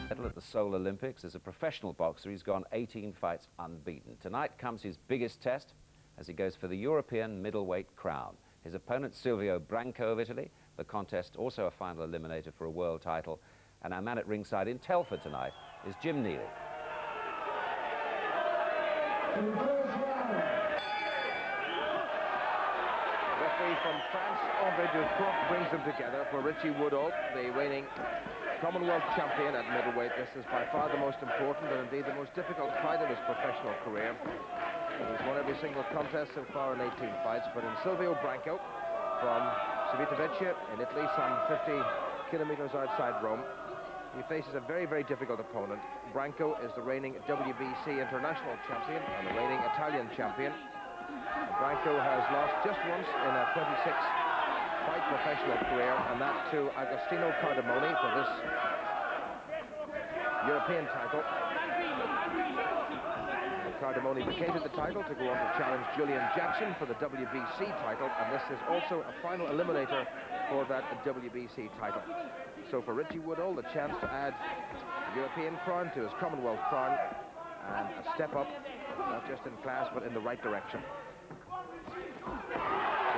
Medal at the Seoul Olympics. As a professional boxer, he's gone 18 fights unbeaten. Tonight comes his biggest test as he goes for the European middleweight crown. His opponent, Silvio Branco of Italy. The contest also a final eliminator for a world title. And our man at ringside in Telford tonight is Jim Neely. Referee from France, Andre Ducroix, brings them together for Richie Woodhall, the reigning Commonwealth champion at middleweight. This is by far the most important and indeed the most difficult fight of his professional career. He's won every single contest so far in 18 fights, but in Silvio Branco from Civitavecchia in Italy, some 50 kilometers outside Rome, he faces a very, very difficult opponent. Branco is the reigning WBC international champion and the reigning Italian champion. Branco has lost just once in a 26-fight professional career, and that to Agostino Cardamone for this European title. Cardamone vacated the title to go on to challenge Julian Jackson for the WBC title, and this is also a final eliminator for that WBC title. So for Richie Woodhall, the chance to add the European crown to his Commonwealth crown and a step up, not just in class, but in the right direction. So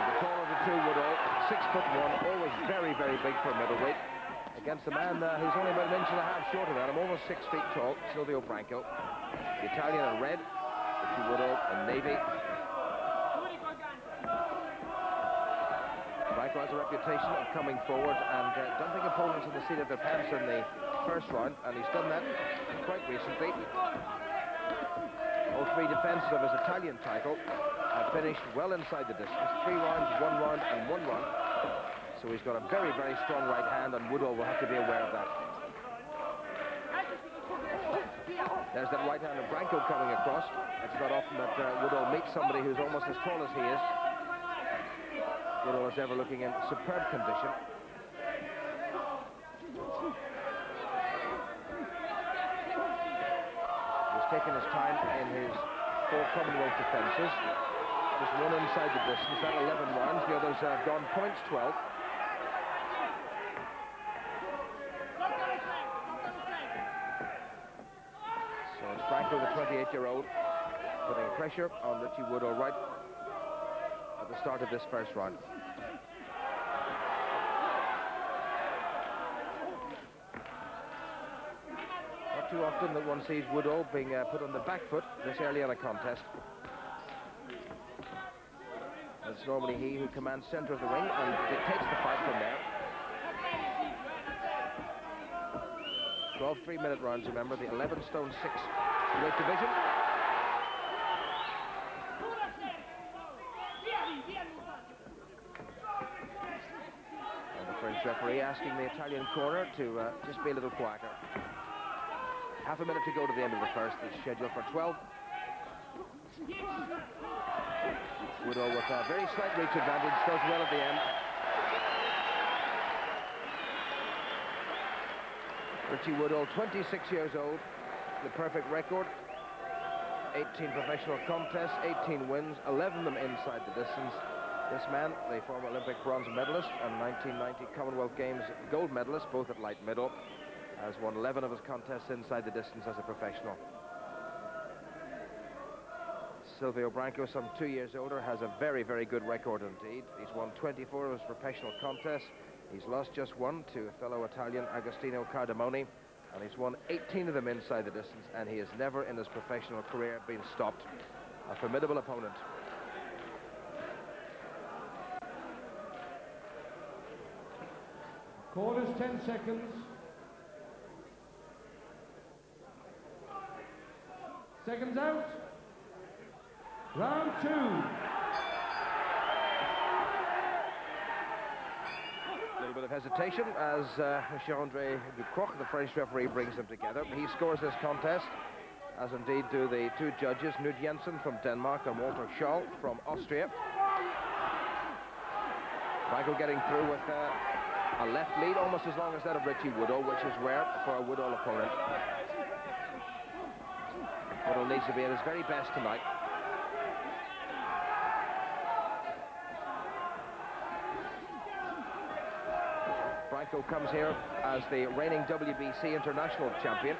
the taller of the two, Woodhall, 6'1", always very, very big for middleweight, against a man who's only about 1.5 inches shorter than him, almost 6 feet tall, Silvio Branco. The Italian in red, Richie Woodhall in navy. Branco has a reputation of coming forward and dumping opponents in the seat of their pants in the first round, and he's done that quite recently. All three defenses of his Italian title have finished well inside the distance. 3 rounds, 1 round, and 1 round. So he's got a very, very strong right hand, and Woodhall will have to be aware of that. There's that right hand of Branco coming across. It's not often that Woodhall meets somebody who's almost as tall as he is. Woodhall is ever looking in superb condition. He's taken his time in his 4 Commonwealth defences. Just one inside the distance, that 11 rounds. The others have gone points 12. So it's Branco, the 28-year-old, putting pressure on Richie Woodhall right at the start of this first round. Not too often that one sees Woodhall being put on the back foot this early in a contest. It's normally he who commands center of the ring and dictates the fight from there. 12 3-minute rounds, remember, the 11 stone 6 weight division. And the French referee asking the Italian corner to just be a little quieter. Half a minute to go to the end of the first. It's scheduled for 12. Woodhall with a very slight reach advantage, does well at the end. Richie Woodhall, 26 years old, the perfect record. 18 professional contests, 18 wins, 11 of them inside the distance. This man, the former Olympic bronze medalist and 1990 Commonwealth Games gold medalist, both at light middle, has won 11 of his contests inside the distance as a professional. Silvio Branco, some 2 years older, has a very, very good record indeed. He's won 24 of his professional contests. He's lost just one to fellow Italian Agostino Cardamone, and he's won 18 of them inside the distance, and he has never in his professional career been stopped. A formidable opponent. Quarters, 10 seconds. Seconds out. Round 2. A little bit of hesitation as Andre Ducroix, the French referee, brings them together. He scores this contest, as indeed do the 2 judges, Knud Jensen from Denmark and Walter Schall from Austria. Branco getting through with a left lead, almost as long as that of Richie Woodhall, which is rare for a Woodhall opponent. Woodhall needs to be at his very best tonight. Branco comes here as the reigning WBC international champion.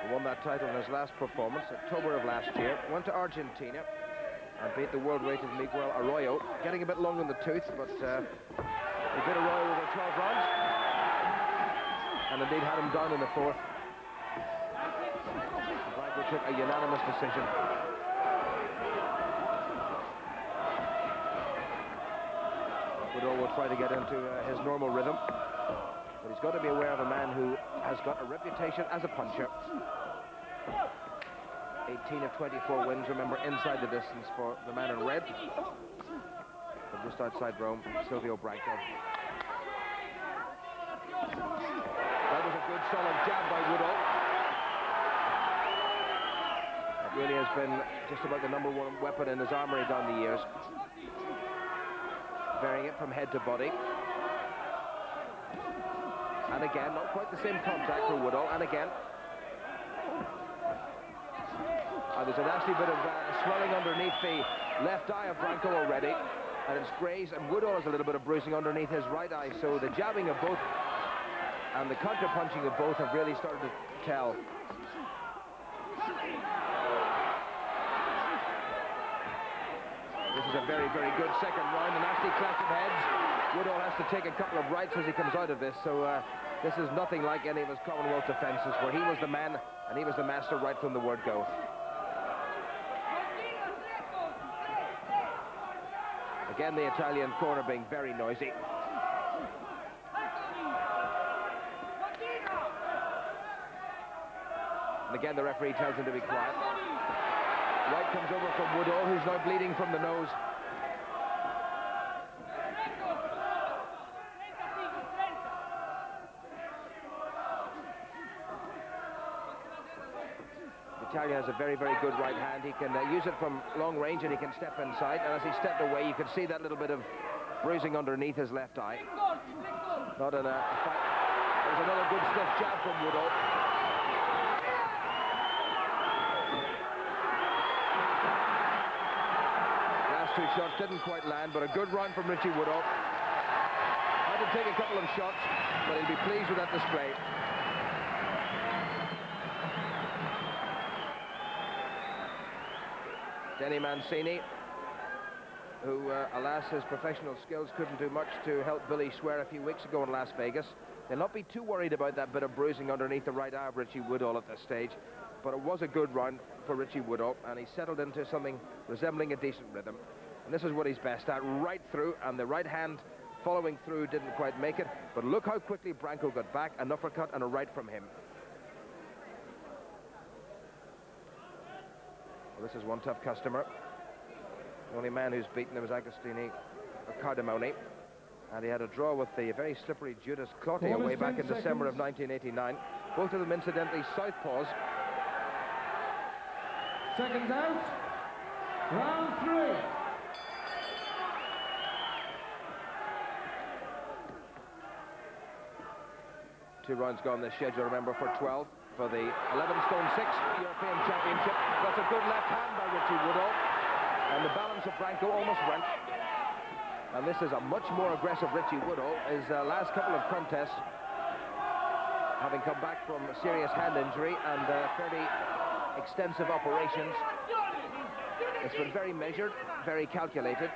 He won that title in his last performance, October of last year. Went to Argentina and beat the world-rated Miguel Arroyo, getting a bit long in the tooth, but he beat Arroyo over 12 rounds, and indeed had him down in the fourth. Branco took a unanimous decision. Woodhall will try to get into his normal rhythm, but he's got to be aware of a man who has got a reputation as a puncher. 18 of 24 wins, remember, inside the distance for the man in red. From just outside Rome, Silvio Branco. That was a good, solid jab by Woodhall. That really has been just about the #1 weapon in his armory down the years. Varying it from head to body. And again, not quite the same contact for Woodhall, and again. There's a nasty bit of swelling underneath the left eye of Branco already, and it's grazed, and Woodhall has a little bit of bruising underneath his right eye, so the jabbing of both and the counter-punching of both have really started to tell. This is a very, very good second round, a nasty clash of heads. Woodhall has to take a couple of rights as he comes out of this, so this is nothing like any of his Commonwealth defenses, where he was the man and he was the master right from the word go. Again, the Italian corner being very noisy. And again, the referee tells him to be quiet. Right comes over from Woodhall, who's now bleeding from the nose. Italian has a very, very good right hand. He can use it from long range, and he can step inside. And as he stepped away, you could see that little bit of bruising underneath his left eye. Not in a fight. There's another good stiff jab from Woodhall. Last two shots didn't quite land, but a good round from Richie Woodhall. Had to take a couple of shots, but he'll be pleased with that display. Denny Mancini, who, alas, his professional skills couldn't do much to help Billy swear a few weeks ago in Las Vegas. They'll not be too worried about that bit of bruising underneath the right eye of Richie Woodhall at this stage, but it was a good round for Richie Woodhall, and he settled into something resembling a decent rhythm. And this is what he's best at, right through, and the right hand following through didn't quite make it, but look how quickly Branco got back, an uppercut and a right from him. Well, this is one tough customer. The only man who's beaten him is Agostini Cardamone, and he had a draw with the very slippery Judas Cloutier way back in December of 1989. Both of them, incidentally, southpaws. Seconds out. Round 3. Two rounds gone this schedule, remember, for 12. For the 11 stone 6 European Championship. That's a good left hand by Richie Woodhall, and the balance of Branco almost went. And this is a much more aggressive Richie Woodhall. His last couple of contests, having come back from a serious hand injury and fairly extensive operations, it's been very measured, very calculated,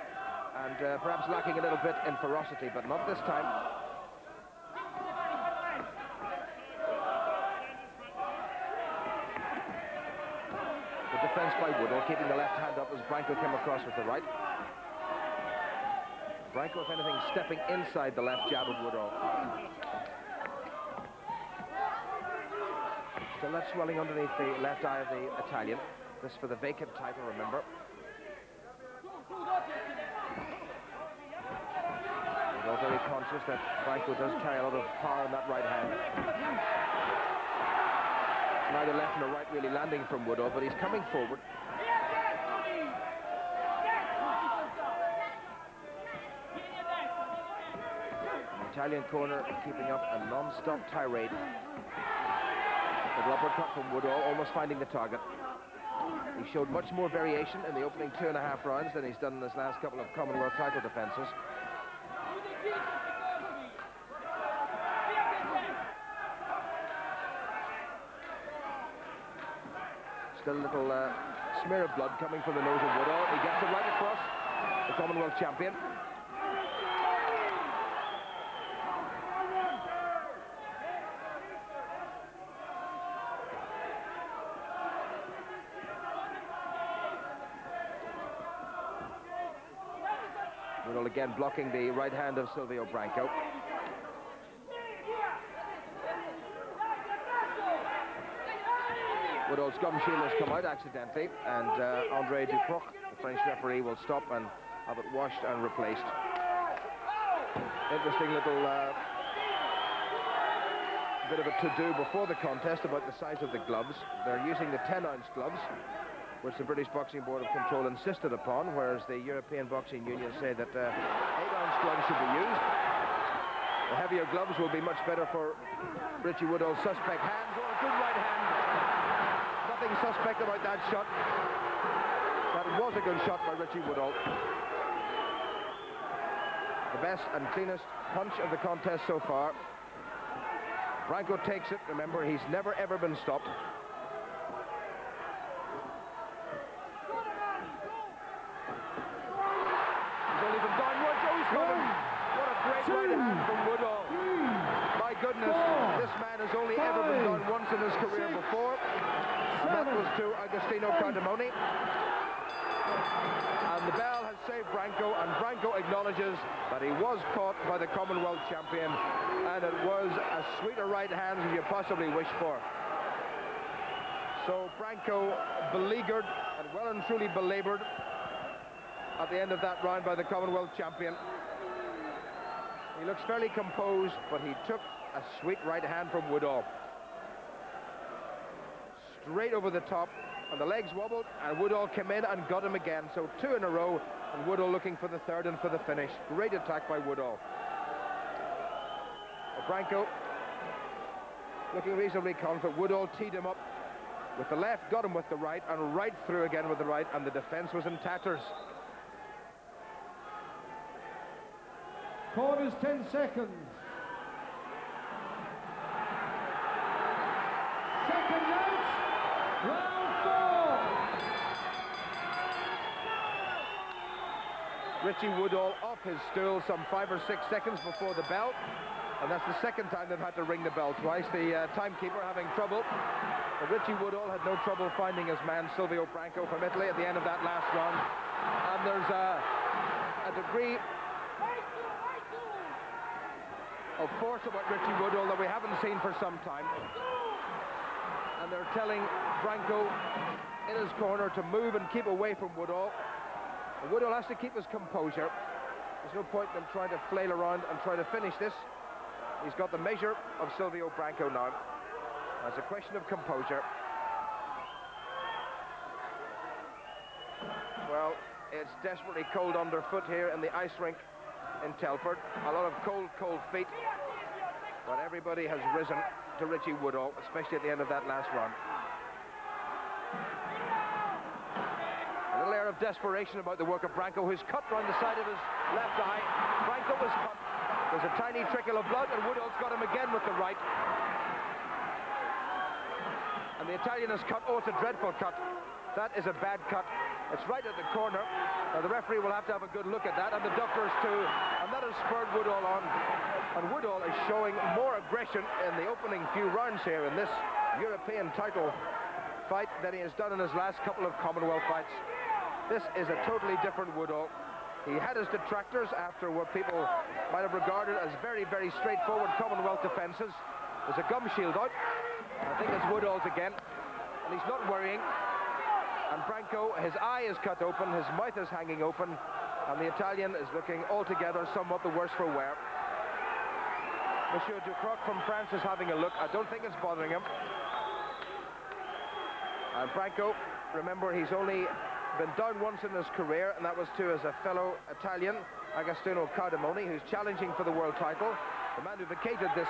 and perhaps lacking a little bit in ferocity, but not this time. Defense by Woodhall, keeping the left hand up as Branco came across with the right. Branco, if anything, stepping inside the left jab of Woodhall. Still that swelling underneath the left eye of the Italian. This for the vacant title, remember. Woodhall very conscious that Branco does carry a lot of power in that right hand. Neither left nor right really landing from Woodhall, but he's coming forward. The Italian corner keeping up a non-stop tirade. The uppercut from Woodhall, almost finding the target. He showed much more variation in the opening 2.5 rounds than he's done in his last couple of Commonwealth title defenses. Still a little smear of blood coming from the nose of Woodhall. He gets it right across, the Commonwealth champion. Woodhall again blocking the right hand of Silvio Branco. Woodhall's gum shield has come out accidentally, and Andre Ducroc, the French referee, will stop and have it washed and replaced. Interesting little bit of a to-do before the contest about the size of the gloves. They're using the 10-ounce gloves, which the British Boxing Board of Control insisted upon, whereas the European Boxing Union say that 8-ounce gloves should be used. The heavier gloves will be much better for Richie Woodhall's suspect hands. Oh, a good right hand. Nothing suspect about that shot. That was a good shot by Richie Woodhall. The best and cleanest punch of the contest so far. Branco takes it. Remember, he's never ever been stopped. He's only been down once. Oh, he's got him. What a great right hand from Woodhall. My goodness, this man has only ever been down once in his career before. And that was to Agostino Cardamone. And the bell has saved Branco, and Branco acknowledges that he was caught by the Commonwealth champion, and it was as sweet a right hand as you possibly wish for. So Branco beleaguered and well and truly belabored at the end of that round by the Commonwealth champion. He looks fairly composed, but he took a sweet right hand from Woodhall. Straight over the top, and the legs wobbled, and Woodhall came in and got him again. So 2 in a row, and Woodhall looking for the third and for the finish. Great attack by Woodhall. But Branco looking reasonably confident. Woodhall teed him up with the left, got him with the right, and right through again with the right, and the defense was in tatters. Quarters, 10 seconds. Second out, round 4. Richie Woodhall off his stool some 5 or 6 seconds before the bell, and that's the second time they've had to ring the bell twice. The timekeeper having trouble, but Richie Woodhall had no trouble finding his man Silvio Branco from Italy at the end of that last round. And there's a degree of force about Richie Woodhall that we haven't seen for some time. And they're telling Branco in his corner to move and keep away from Woodhall. And Woodhall has to keep his composure. There's no point in him trying to flail around and try to finish this. He's got the measure of Silvio Branco now. It's a question of composure. Well, it's desperately cold underfoot here in the ice rink in Telford. A lot of cold, cold feet. But everybody has risen to Richie Woodhall, especially at the end of that last round. A little air of desperation about the work of Branco, who's cut round the side of his left eye. Branco was cut. There's a tiny trickle of blood, and Woodhall's got him again with the right. And the Italian is cut. Oh, it's a dreadful cut. That is a bad cut. It's right at the corner. Now the referee will have to have a good look at that, and the doctors too. And that has spurred Woodhall on. And Woodhall is showing more aggression in the opening few rounds here in this European title fight than he has done in his last couple of Commonwealth fights. This is a totally different Woodhall. He had his detractors after what people might have regarded as very, very straightforward Commonwealth defences. There's a gum shield out. I think it's Woodhall's again. And he's not worrying. And Branco, his eye is cut open, his mouth is hanging open, and the Italian is looking altogether somewhat the worse for wear. Monsieur Ducroc from France is having a look. I don't think it's bothering him. And Branco, remember, he's only been down once in his career, and that was to as a fellow Italian, Agostino Cardamone, who's challenging for the world title, the man who vacated this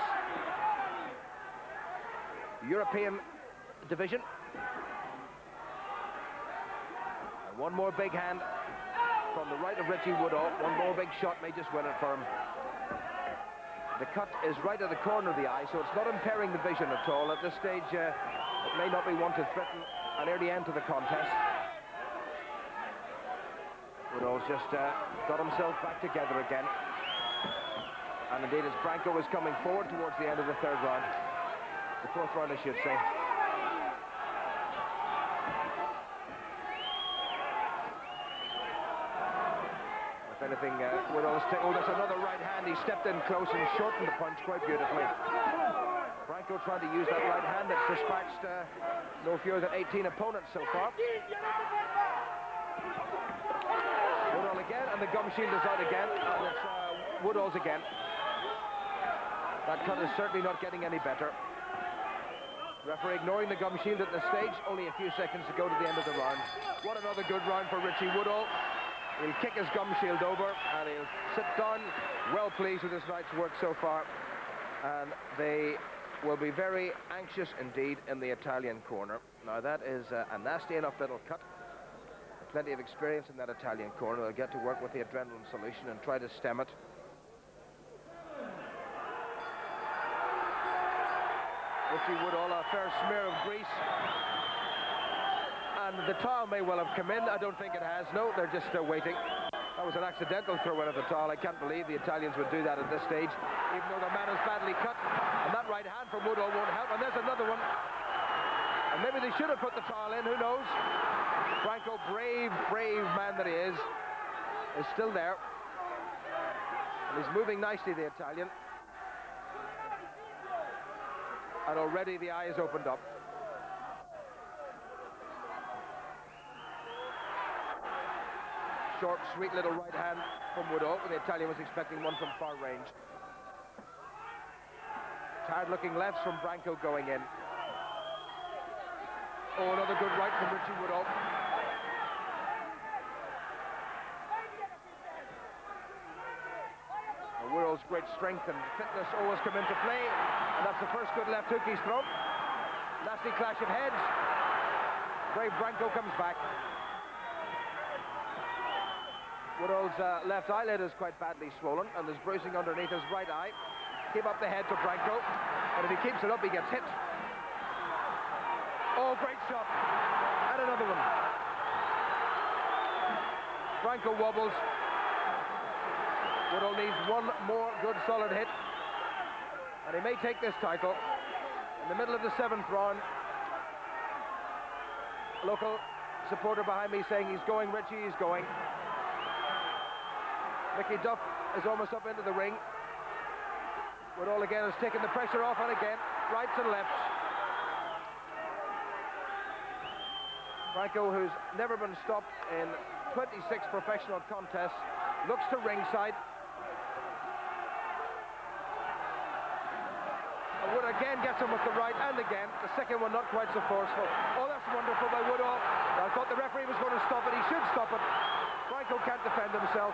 European division. And one more big hand from the right of Richie Woodhall. One more big shot may just win it for him. The cut is right at the corner of the eye, so it's not impairing the vision at all. At this stage, it may not be one to threaten an early end to the contest. Woodhall's just got himself back together again. And indeed, as Branco is coming forward towards the end of the third round. The fourth round, I should say. If anything, Woodhall's oh, that's another right hand. He stepped in close and shortened the punch quite beautifully. Branco trying to use that right hand that's dispatched no fewer than 18 opponents so far. Woodhall again, and the gum shield is out again, and it's Woodhall's again. That cut is certainly not getting any better. Referee ignoring the gum shield at this stage. Only a few seconds to go to the end of the round. What another good round for Richie Woodhall. He'll kick his gum shield over and he'll sit down, well pleased with his night's work so far. And they will be very anxious indeed in the Italian corner. Now that is a nasty enough little cut. Plenty of experience in that Italian corner. They'll get to work with the adrenaline solution and try to stem it. Richie Woodhall, a fair smear of grease. And the towel may well have come in. I don't think it has. No, they're just waiting. That was an accidental throw in of the towel. I can't believe the Italians would do that at this stage, even though the man is badly cut. And that right hand from Woodhall won't help. And there's another one. And maybe they should have put the towel in. Who knows? Branco, brave man that he is still there. And he's moving nicely, the Italian. And already the eye is opened up. Short, sweet little right hand from Woodhall, but the Italian was expecting one from far range. Tired-looking lefts from Branco going in. Oh, another good right from Richie Woodhall. Woodhall's great strength and fitness always come into play, and that's the first good left hook he's thrown. Nasty clash of heads. Brave Branco comes back. Woodhall's left eyelid is quite badly swollen, and there's bruising underneath his right eye. Keep up the head to Branco, but if he keeps it up, he gets hit. Oh, great shot. And another one. Branco wobbles. Woodhall needs one more good solid hit, and he may take this title. In the middle of the seventh round, a local supporter behind me saying he's going, Richie, he's going. Mickey Duff is almost up into the ring. Woodhall again has taken the pressure off, and again, rights and lefts. Branco, who's never been stopped in 26 professional contests, looks to ringside. Wood again gets him with the right, and again, the second one not quite so forceful. Oh, that's wonderful by Woodhall. I thought the referee was going to stop it. He should stop it. Branco can't defend himself.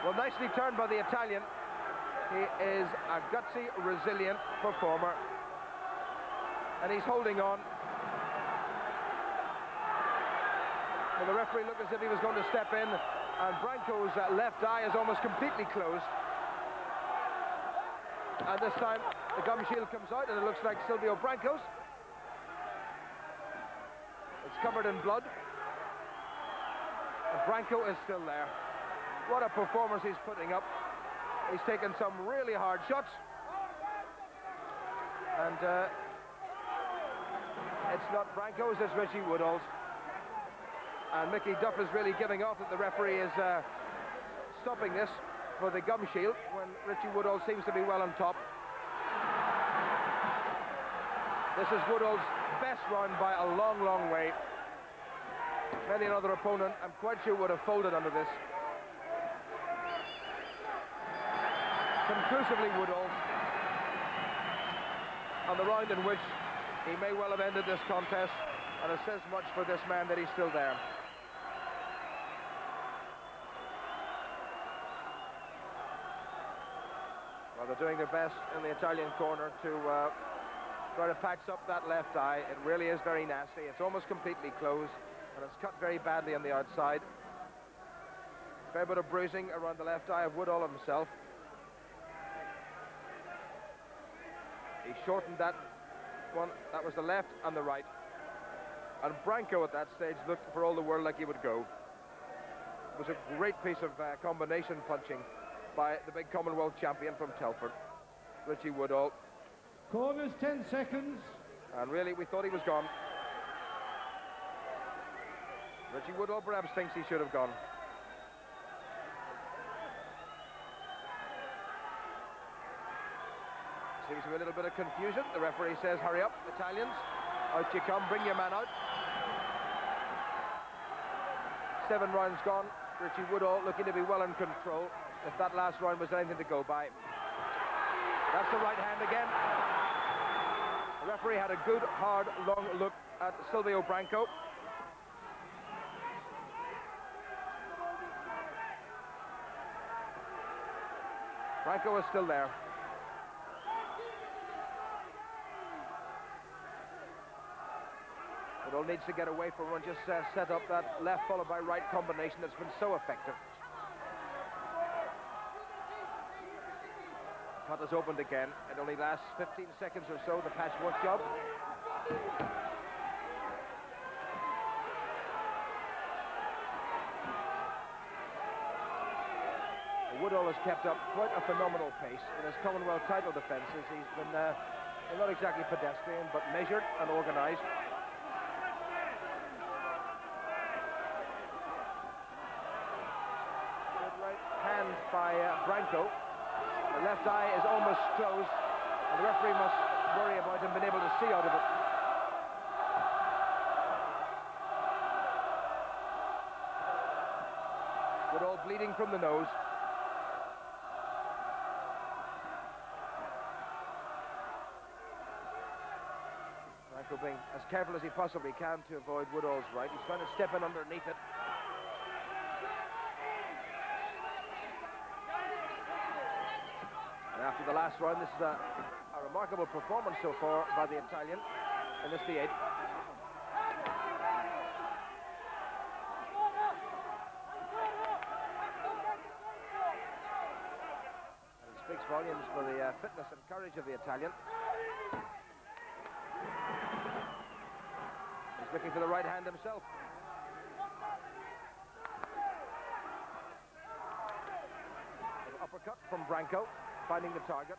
Well, nicely turned by the Italian. He is a gutsy, resilient performer. And he's holding on. Well, the referee looked as if he was going to step in, and Branco's left eye is almost completely closed. And this time, the gum shield comes out, and it looks like Silvio Branco's. It's covered in blood. And Branco is still there. What a performance he's putting up. He's taken some really hard shots. And it's not Branco's, it's Richie Woodhall's. And Mickey Duff is really giving off that the referee is stopping this for the gum shield when Richie Woodhall seems to be well on top. This is Woodhall's best round by a long, long way. Many another opponent, I'm quite sure, would have folded under this. Conclusively Woodhall on the round in which he may well have ended this contest, and it says much for this man that he's still there. Well, they're doing their best in the Italian corner to try to patch up that left eye. It really is very nasty. It's almost completely closed, and it's cut very badly on the outside. Fair bit of bruising around the left eye of Woodhall himself. shortened that one. That was the left and the right. And Branco at that stage looked for all the world like he would go. It was a great piece of combination punching by the big Commonwealth champion from Telford, Richie Woodhall. Corners, 10 seconds. And really, we thought he was gone. Richie Woodhall perhaps thinks he should have gone. Seems to be a little bit of confusion. The referee says, hurry up, Italians. Out you come, bring your man out. 7 rounds gone. Richie Woodhall looking to be well in control. If that last round was anything to go by. That's the right hand again. The referee had a good, hard, long look at Silvio Branco. Branco is still there. Woodhall needs to get away from one, just set up that left followed by right combination that's been so effective. Cut is opened again. It only lasts 15 seconds or so, the patchwork job. Woodhall has kept up quite a phenomenal pace in his Commonwealth title defences. He's been not exactly pedestrian, but measured and organised. Good right hand by Branco. The left eye is almost closed, and the referee must worry about him being able to see out of it. Woodhall bleeding from the nose. Branco being as careful as he possibly can to avoid Woodhall's right. He's trying to step in underneath it. And after the last round, this is a remarkable performance so far by the Italian in this the 8th. And it speaks volumes for the fitness and courage of the Italian. He's looking for the right hand himself. An uppercut from Branco, finding the target.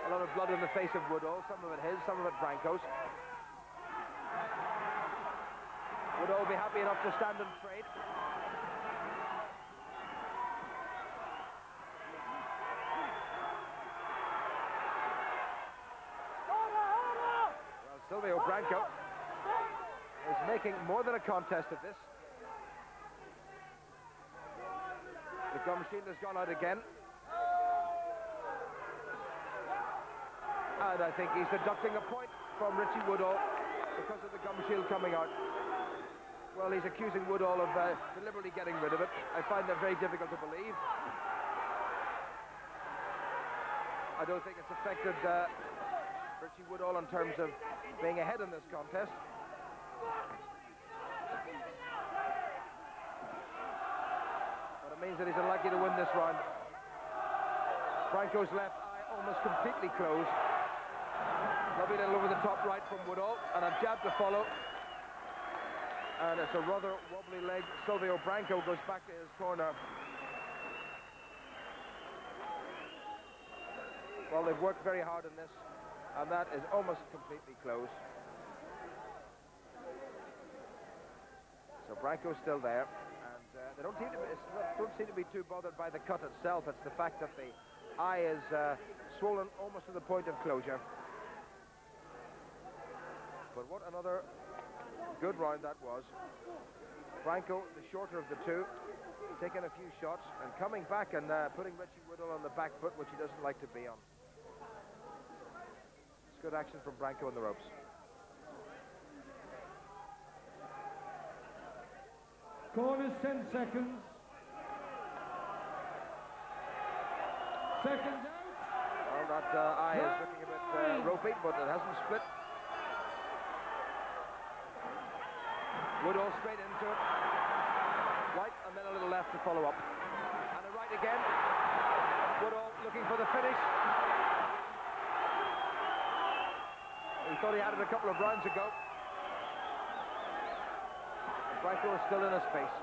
A lot of blood in the face of Woodhall, some of it his, some of it Branco's. Woodhall will be happy enough to stand and trade. Well, Silvio Branco is making more than a contest of this. The gum shield has gone out again. And I think he's deducting a point from Richie Woodhall because of the gum shield coming out. Well, he's accusing Woodhall of deliberately getting rid of it. I find that very difficult to believe. I don't think it's affected Richie Woodhall in terms of being ahead in this contest. But it means that he's unlikely to win this round. Branco's left eye almost completely closed. Lovely little over the top right from Woodhall, and a jab to follow. And it's a rather wobbly leg. Silvio Branco goes back to his corner. Well, they've worked very hard in this, and that is almost completely closed. So Branco's still there, and they don't seem to be too bothered by the cut itself. It's the fact that the eye is swollen almost to the point of closure. But what another good round that was. Branco, the shorter of the two, taking a few shots and coming back and putting Richie Woodhall on the back foot, which he doesn't like to be on. It's good action from Branco on the ropes. Corners, 10 seconds. Seconds out. Well, that eye is looking a bit ropey, but it hasn't split. Woodhall straight into it. Right, and then a little left to follow up. And a right again. Woodhall looking for the finish. He thought he had it a couple of rounds ago. Branco is still in his face.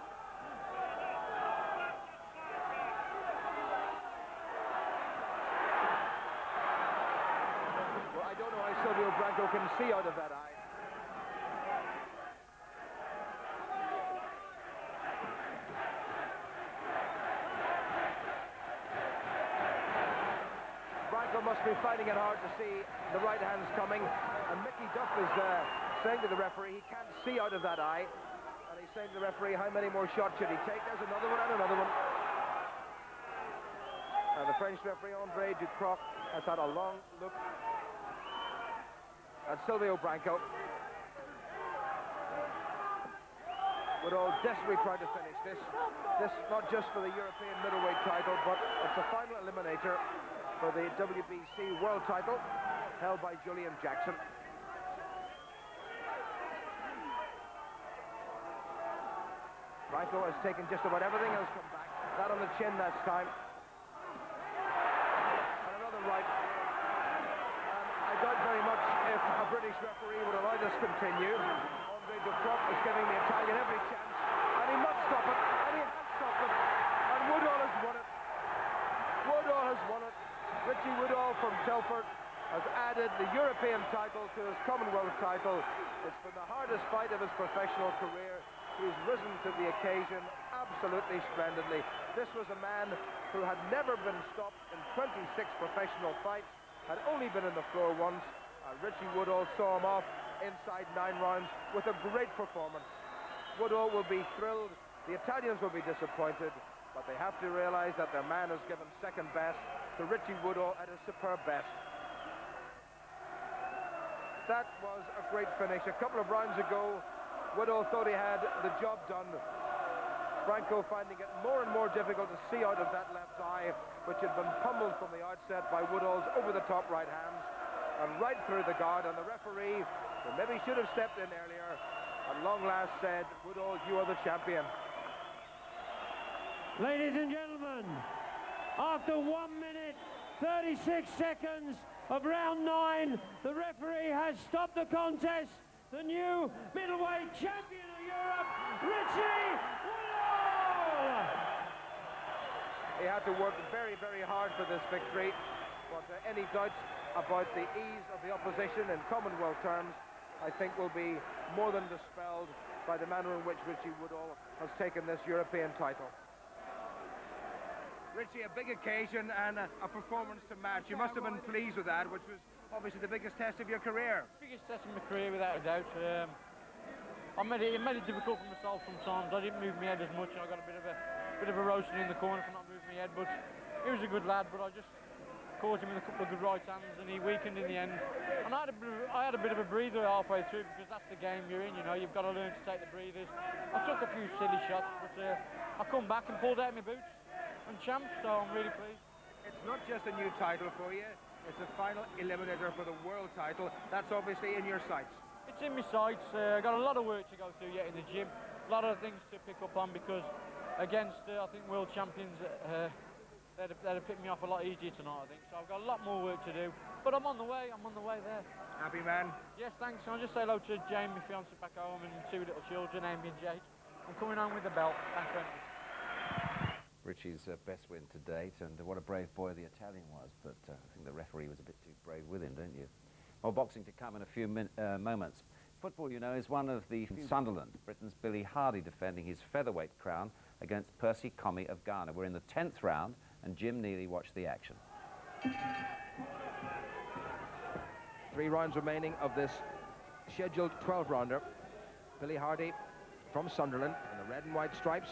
Well, I don't know how Silvio Branco can see out of that eye. Branco must be finding it hard to see the right hands coming, and Mickey Duff is saying to the referee he can't see out of that eye. And he's saying to the referee, how many more shots should he take? There's another one and another one. And the French referee, Andre Ducroc, has had a long look at Silvio Branco. Woodhall desperately trying to finish this. This not just for the European middleweight title, but it's a final eliminator for the WBC world title, held by Julian Jackson. Branco has taken just about everything else come back. That on the chin that time. And another right. And I doubt very much if a British referee would allow this to continue. Andre Ducroc is giving the Italian every chance. And he must stop it. And he has stopped it. And Woodhall has won it. Woodhall has won it. Richie Woodhall from Telford has added the European title to his Commonwealth title. It's been the hardest fight of his professional career. He's risen to the occasion absolutely splendidly. This was a man who had never been stopped in 26 professional fights, had only been in the floor once. Richie Woodhall saw him off inside 9 rounds with a great performance. Woodhall will be thrilled, the Italians will be disappointed, but they have to realize that their man has given second best to Richie Woodhall at his superb best. That was a great finish. A couple of rounds ago, Woodhall thought he had the job done. Branco finding it more and more difficult to see out of that left eye, which had been pummeled from the outset by Woodhall's over-the-top right hands and right through the guard. And the referee, who maybe should have stepped in earlier, at long last said, Woodhall, you are the champion. Ladies and gentlemen, after 1 minute, 36 seconds of round 9, the referee has stopped the contest. The new middleweight champion of Europe, Richie Woodhall! He had to work very, very hard for this victory, but any doubts about the ease of the opposition in Commonwealth terms, I think will be more than dispelled by the manner in which Richie Woodhall has taken this European title. Richie, a big occasion and a performance to match. You must have been pleased with that, which was obviously the biggest test of your career. Biggest test of my career, without a doubt. It made it difficult for myself sometimes. I didn't move my head as much. I got a bit of a roasting in the corner for not moving my head, but he was a good lad. But I just caught him with a couple of good right hands, and he weakened in the end. And I had a bit of a breather halfway through, because that's the game you're in. You know, you've got to learn to take the breathers. I took a few silly shots, but I come back and pulled out my boots and champ, so I'm really pleased. It's not just a new title for you, it's a final eliminator for the world title. That's obviously in your sights. It's in my sights. I got a lot of work to go through yet in the gym. A lot of things to pick up on, because against, I think, world champions, they'd have picked me off a lot easier tonight, I think. So I've got a lot more work to do. But I'm on the way there. Happy man? Yes, thanks. I'll just say hello to Jane, my fiance back home, and 2 little children, Amy and Jade. I'm coming home with the belt. Thanks very much. Richie's best win to date, and what a brave boy the Italian was, but I think the referee was a bit too brave with him, don't you? More boxing to come in a few moments. Football, you know, is one of the Sunderland. Britain's Billy Hardy defending his featherweight crown against Percy Commey of Ghana. We're in the 10th round, and Jim Neely watched the action. 3 rounds remaining of this scheduled 12-rounder. Billy Hardy from Sunderland in the red and white stripes.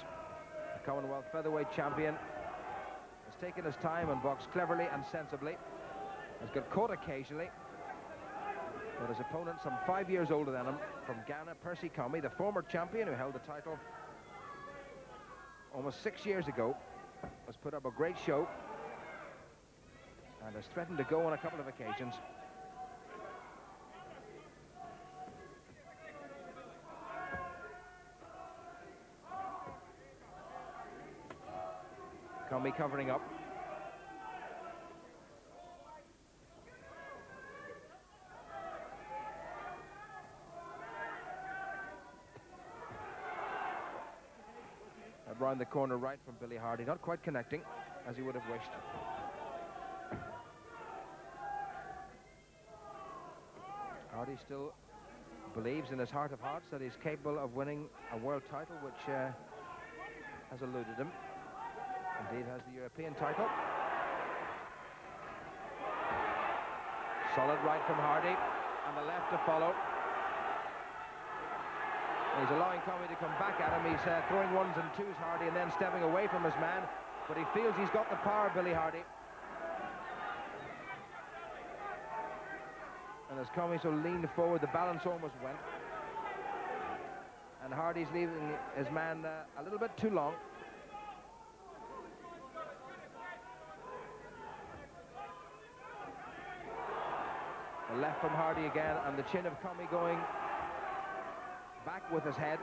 Commonwealth featherweight champion, has taken his time and boxed cleverly and sensibly, has got caught occasionally, but his opponent, some 5 years older than him, from Ghana, Percy Commey, the former champion who held the title almost 6 years ago, has put up a great show and has threatened to go on a couple of occasions. Commey covering up. round the corner right from Billy Hardy, not quite connecting as he would have wished. Hardy still believes in his heart of hearts that he's capable of winning a world title, which has eluded him. Indeed has the European title. Solid right from Hardy, and the left to follow. He's allowing Commey to come back at him. He's throwing ones and twos, Hardy, and then stepping away from his man. But he feels he's got the power, Billy Hardy. And as Commey so leaned forward, the balance almost went. And Hardy's leaving his man a little bit too long. The left from Hardy again, and the chin of Commey going back with his head.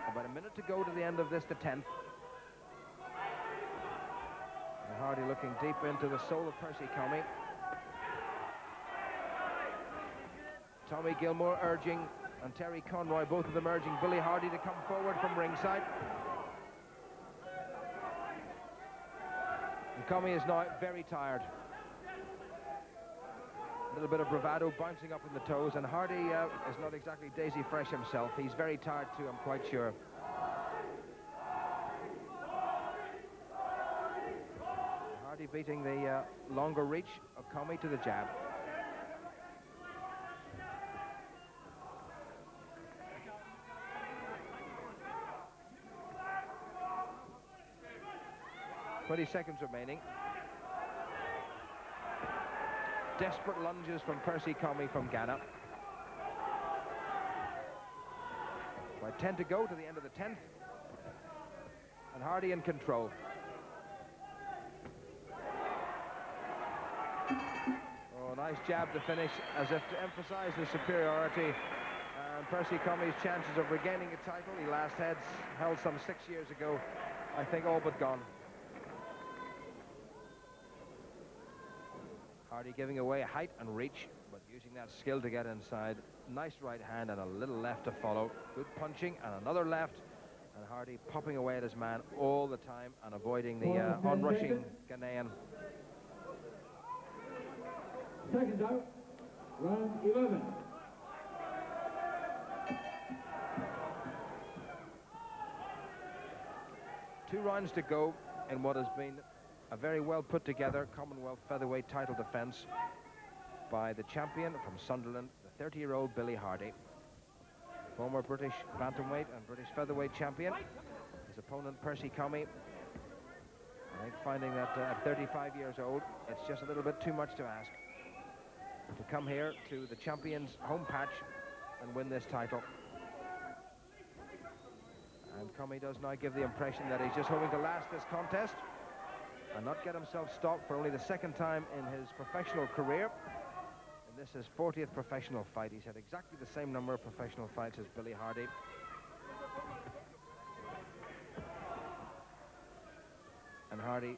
About a minute to go to the end of this, the 10th. And Hardy looking deep into the soul of Percy Commey. Tommy Gilmore urging, and Terry Conroy, both of them urging Billy Hardy to come forward from ringside. And Commey is now very tired. A little bit of bravado bouncing up in the toes, and Hardy is not exactly daisy fresh himself. He's very tired too, I'm quite sure. Hardy beating the longer reach of Commey to the jab. .20 seconds remaining. Desperate lunges from Percy Commey from Ghana. About 10 to go to the end of the 10th. And Hardy in control. Oh, nice jab to finish, as if to emphasize the superiority. And Percy Commey's chances of regaining a title he last held some 6 years ago, I think all but gone. Hardy giving away height and reach, but using that skill to get inside. Nice right hand and a little left to follow. Good punching and another left. And Hardy popping away at his man all the time and avoiding the onrushing Ghanaian. Seconds out, round 11. Two rounds to go in what has been a very well put together Commonwealth featherweight title defense by the champion from Sunderland, the 30-year-old Billy Hardy. Former British bantamweight and British featherweight champion. His opponent Percy Commey, I think, finding that at 35 years old, it's just a little bit too much to ask to come here to the champion's home patch and win this title. And Commey does now give the impression that he's just hoping to last this contest and not get himself stopped for only the second time in his professional career. And this is his 40th professional fight. He's had exactly the same number of professional fights as Billy Hardy. And Hardy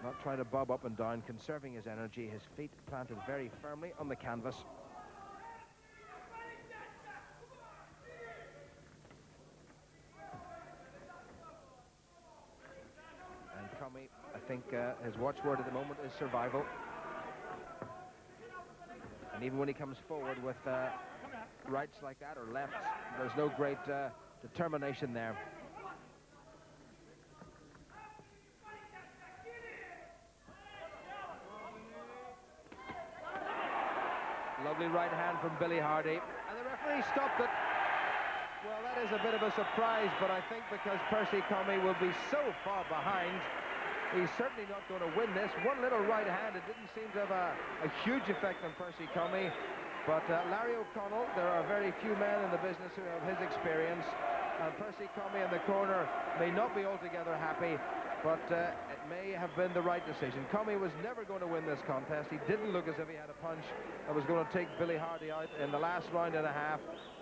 not trying to bob up and down, conserving his energy, his feet planted very firmly on the canvas. Commey, I think his watchword at the moment is survival. And even when he comes forward with rights like that or lefts, there's no great determination there. Lovely right hand from Billy Hardy, and the referee stopped it. Well, that is a bit of a surprise, but I think because Percy Commey will be so far behind, he's certainly not going to win this. One little right hand, it didn't seem to have a huge effect on Percy Commey. But Larry O'Connell, there are very few men in the business who have his experience. And Percy Commey in the corner may not be altogether happy, but it may have been the right decision. Commey was never going to win this contest. He didn't look as if he had a punch that was going to take Billy Hardy out in the last round and a half.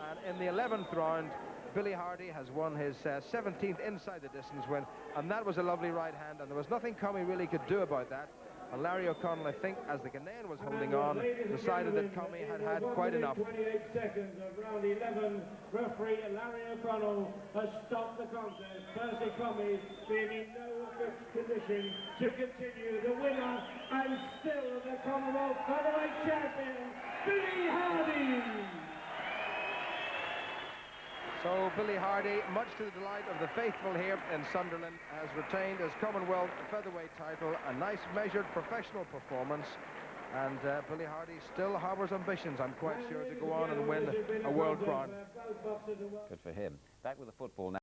And in the 11th round, Billy Hardy has won his 17th inside the distance win, and that was a lovely right hand, and there was nothing Commey really could do about that. And Larry O'Connell, I think, as the Ghanaian was holding on, decided that Commey had had quite enough. 28 seconds of round 11. Referee Larry O'Connell has stopped the contest. Percy Commey being in no fit condition to continue. The winner and still the Commonwealth Featherweight champion, Billy Hardy. So Billy Hardy, much to the delight of the faithful here in Sunderland, has retained his Commonwealth Featherweight title. A nice measured professional performance, and Billy Hardy still harbours ambitions, I'm quite sure, to go on and win a world crown. Good for him. Back with the football now.